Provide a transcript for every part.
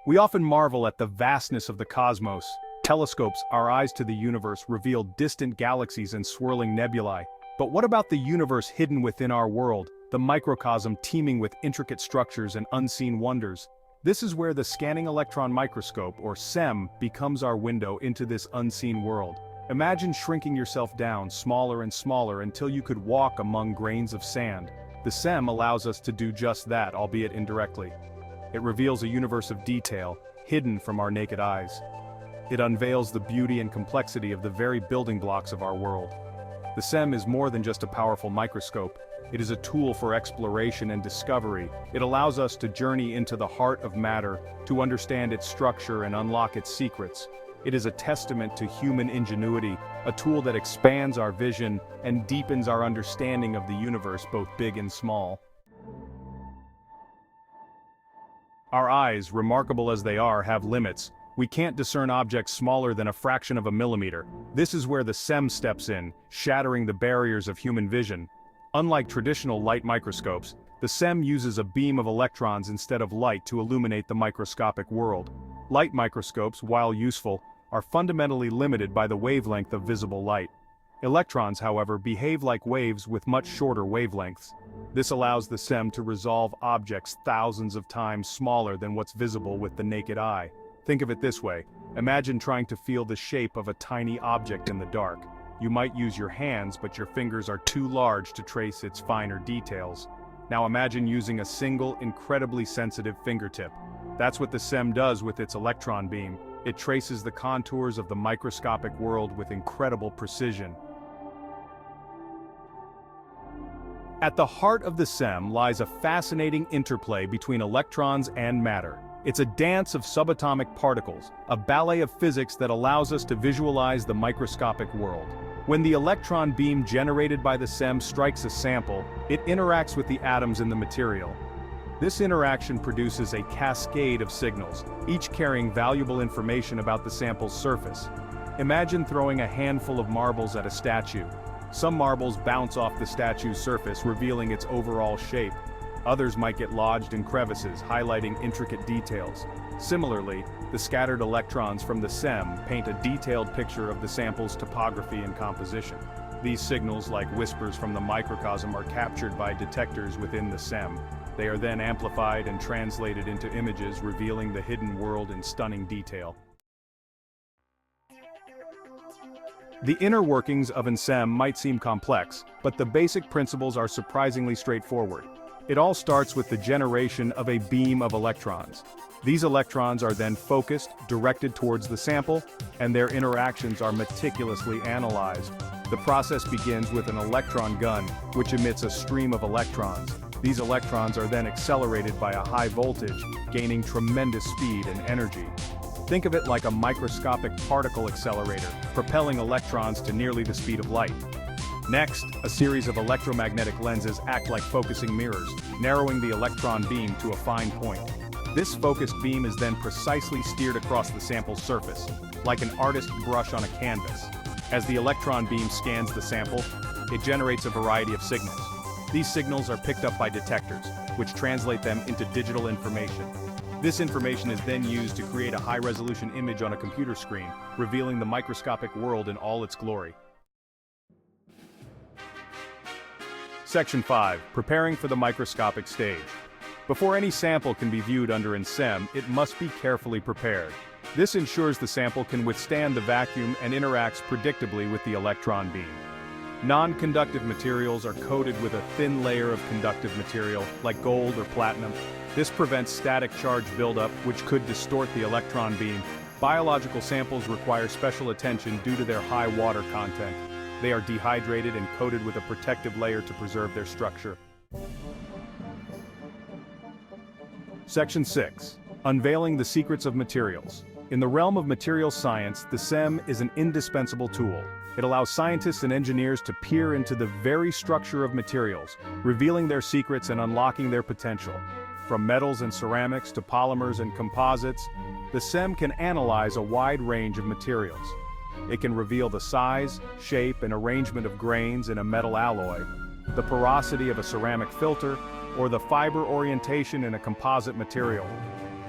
We often marvel at the vastness of the cosmos. Telescopes, our eyes to the universe, reveal distant galaxies and swirling nebulae. But what about the universe hidden within our world, the microcosm teeming with intricate structures and unseen wonders? This is where the scanning electron microscope, or SEM, becomes our window into this unseen world. Imagine shrinking yourself down smaller and smaller until you could walk among grains of sand. The SEM allows us to do just that, albeit indirectly. It reveals a universe of detail, hidden from our naked eyes. It unveils the beauty and complexity of the very building blocks of our world. The SEM is more than just a powerful microscope. It is a tool for exploration and discovery. It allows us to journey into the heart of matter, to understand its structure and unlock its secrets. It is a testament to human ingenuity, a tool that expands our vision and deepens our understanding of the universe, both big and small. Our eyes, remarkable as they are, have limits. We can't discern objects smaller than a fraction of a millimeter. This is where the SEM steps in, shattering the barriers of human vision. Unlike traditional light microscopes, the SEM uses a beam of electrons instead of light to illuminate the microscopic world. Light microscopes, while useful, are fundamentally limited by the wavelength of visible light. Electrons, however, behave like waves with much shorter wavelengths. This allows the SEM to resolve objects thousands of times smaller than what's visible with the naked eye. Think of it this way: imagine trying to feel the shape of a tiny object in the dark. You might use your hands, but your fingers are too large to trace its finer details. Now imagine using a single, incredibly sensitive fingertip. That's what the SEM does with its electron beam. It traces the contours of the microscopic world with incredible precision. At the heart of the SEM lies a fascinating interplay between electrons and matter. It's a dance of subatomic particles, a ballet of physics that allows us to visualize the microscopic world. When the electron beam generated by the SEM strikes a sample, it interacts with the atoms in the material. This interaction produces a cascade of signals, each carrying valuable information about the sample's surface. Imagine throwing a handful of marbles at a statue. Some marbles bounce off the statue's surface, revealing its overall shape. Others might get lodged in crevices, highlighting intricate details. Similarly, the scattered electrons from the SEM paint a detailed picture of the sample's topography and composition. These signals, like whispers from the microcosm, are captured by detectors within the SEM. They are then amplified and translated into images, revealing the hidden world in stunning detail. The inner workings of an SEM might seem complex, but the basic principles are surprisingly straightforward. It all starts with the generation of a beam of electrons. These electrons are then focused, directed towards the sample, and their interactions are meticulously analyzed. The process begins with an electron gun, which emits a stream of electrons. These electrons are then accelerated by a high voltage, gaining tremendous speed and energy. Think of it like a microscopic particle accelerator, propelling electrons to nearly the speed of light. Next, a series of electromagnetic lenses act like focusing mirrors, narrowing the electron beam to a fine point. This focused beam is then precisely steered across the sample's surface, like an artist's brush on a canvas. As the electron beam scans the sample, it generates a variety of signals. These signals are picked up by detectors, which translate them into digital information. This information is then used to create a high-resolution image on a computer screen, revealing the microscopic world in all its glory. Section 5. Preparing for the microscopic stage. Before any sample can be viewed under an SEM, it must be carefully prepared. This ensures the sample can withstand the vacuum and interacts predictably with the electron beam. Non-conductive materials are coated with a thin layer of conductive material, like gold or platinum. This prevents static charge buildup, which could distort the electron beam. Biological samples require special attention due to their high water content. They are dehydrated and coated with a protective layer to preserve their structure. Section 6. Unveiling the secrets of materials. In the realm of material science, the SEM is an indispensable tool. It allows scientists and engineers to peer into the very structure of materials, revealing their secrets and unlocking their potential. From metals and ceramics to polymers and composites, the SEM can analyze a wide range of materials. It can reveal the size, shape, and arrangement of grains in a metal alloy, the porosity of a ceramic filter, or the fiber orientation in a composite material.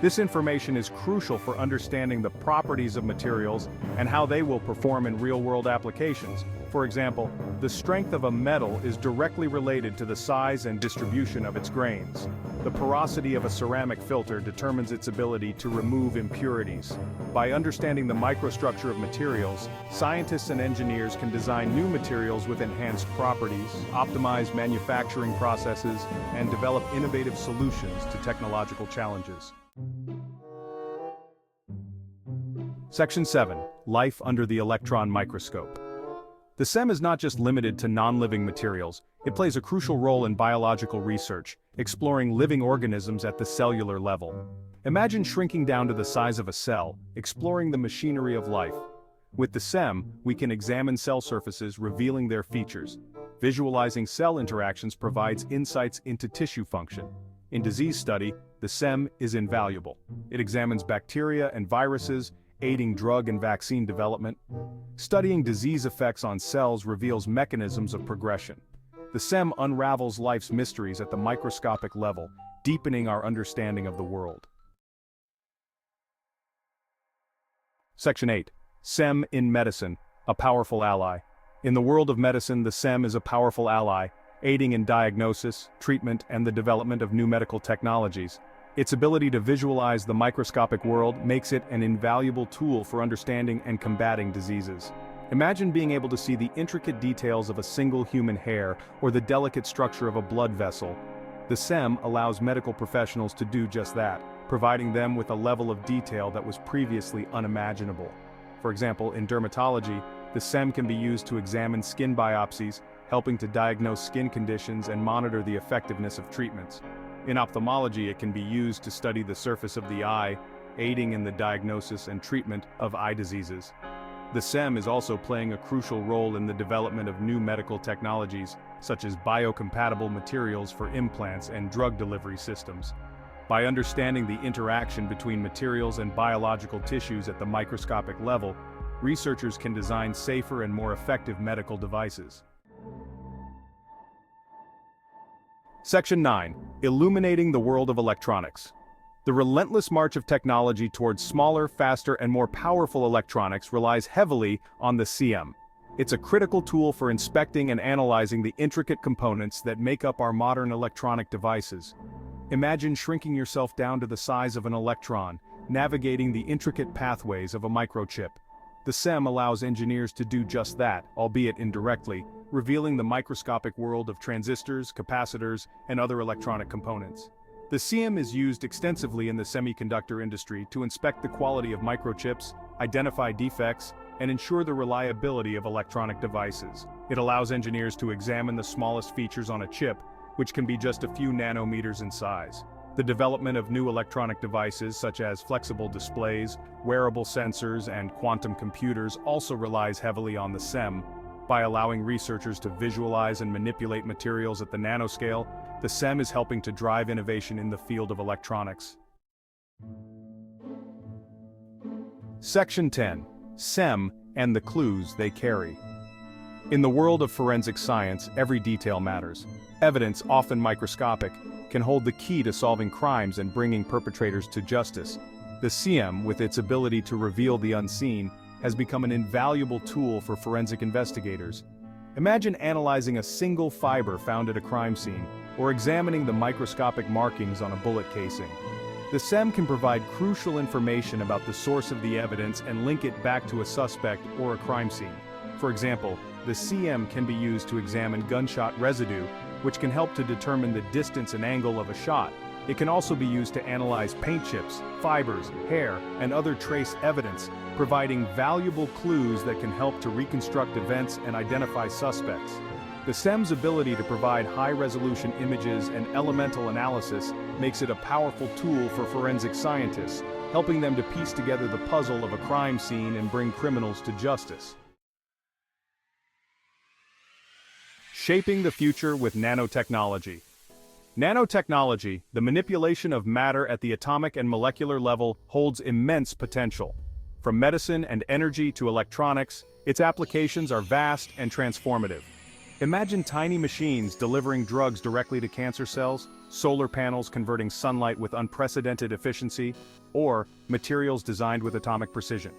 This information is crucial for understanding the properties of materials and how they will perform in real-world applications. For example, the strength of a metal is directly related to the size and distribution of its grains. The porosity of a ceramic filter determines its ability to remove impurities. By understanding the microstructure of materials, scientists and engineers can design new materials with enhanced properties, optimize manufacturing processes, and develop innovative solutions to technological challenges. Section 7. Life under the electron microscope. The SEM is not just limited to non-living materials, it plays a crucial role in biological research, exploring living organisms at the cellular level. Imagine shrinking down to the size of a cell, exploring the machinery of life. With the SEM, we can examine cell surfaces, revealing their features. Visualizing cell interactions provides insights into tissue function. In disease study, the SEM is invaluable. It examines bacteria and viruses, aiding drug and vaccine development. Studying disease effects on cells reveals mechanisms of progression. The SEM unravels life's mysteries at the microscopic level, deepening our understanding of the world. Section 8. SEM in medicine, a powerful ally. In the world of medicine, the SEM is a powerful ally, aiding in diagnosis, treatment, and the development of new medical technologies. Its ability to visualize the microscopic world makes it an invaluable tool for understanding and combating diseases. Imagine being able to see the intricate details of a single human hair or the delicate structure of a blood vessel. The SEM allows medical professionals to do just that, providing them with a level of detail that was previously unimaginable. For example, in dermatology, the SEM can be used to examine skin biopsies, helping to diagnose skin conditions and monitor the effectiveness of treatments. In ophthalmology, it can be used to study the surface of the eye, aiding in the diagnosis and treatment of eye diseases. The SEM is also playing a crucial role in the development of new medical technologies, such as biocompatible materials for implants and drug delivery systems. By understanding the interaction between materials and biological tissues at the microscopic level, researchers can design safer and more effective medical devices. Section 9. Illuminating the world of electronics. The relentless march of technology towards smaller, faster, and more powerful electronics relies heavily on the SEM. It's a critical tool for inspecting and analyzing the intricate components that make up our modern electronic devices. Imagine shrinking yourself down to the size of an electron, navigating the intricate pathways of a microchip. The SEM allows engineers to do just that, albeit indirectly, revealing the microscopic world of transistors, capacitors, and other electronic components. The SEM is used extensively in the semiconductor industry to inspect the quality of microchips, identify defects, and ensure the reliability of electronic devices. It allows engineers to examine the smallest features on a chip, which can be just a few nanometers in size. The development of new electronic devices such as flexible displays, wearable sensors, and quantum computers also relies heavily on the SEM. By allowing researchers to visualize and manipulate materials at the nanoscale, the SEM is helping to drive innovation in the field of electronics. Section 10. SEM and the clues they carry. In the world of forensic science, every detail matters. Evidence, often microscopic, can hold the key to solving crimes and bringing perpetrators to justice. The SEM, with its ability to reveal the unseen, has become an invaluable tool for forensic investigators. Imagine analyzing a single fiber found at a crime scene, or examining the microscopic markings on a bullet casing. The SEM can provide crucial information about the source of the evidence and link it back to a suspect or a crime scene. For example, the SEM can be used to examine gunshot residue, which can help to determine the distance and angle of a shot. It can also be used to analyze paint chips, fibers, hair, and other trace evidence, providing valuable clues that can help to reconstruct events and identify suspects. The SEM's ability to provide high-resolution images and elemental analysis makes it a powerful tool for forensic scientists, helping them to piece together the puzzle of a crime scene and bring criminals to justice. Shaping the future with nanotechnology. Nanotechnology, the manipulation of matter at the atomic and molecular level, holds immense potential. From medicine and energy to electronics, its applications are vast and transformative. Imagine tiny machines delivering drugs directly to cancer cells, solar panels converting sunlight with unprecedented efficiency, or materials designed with atomic precision.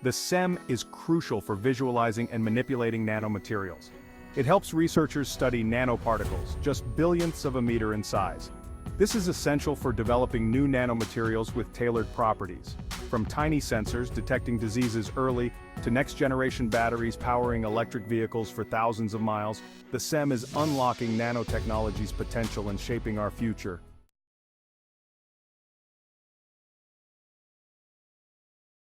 The SEM is crucial for visualizing and manipulating nanomaterials. It helps researchers study nanoparticles, just billionths of a meter in size. This is essential for developing new nanomaterials with tailored properties. From tiny sensors detecting diseases early, to next-generation batteries powering electric vehicles for thousands of miles, the SEM is unlocking nanotechnology's potential and shaping our future.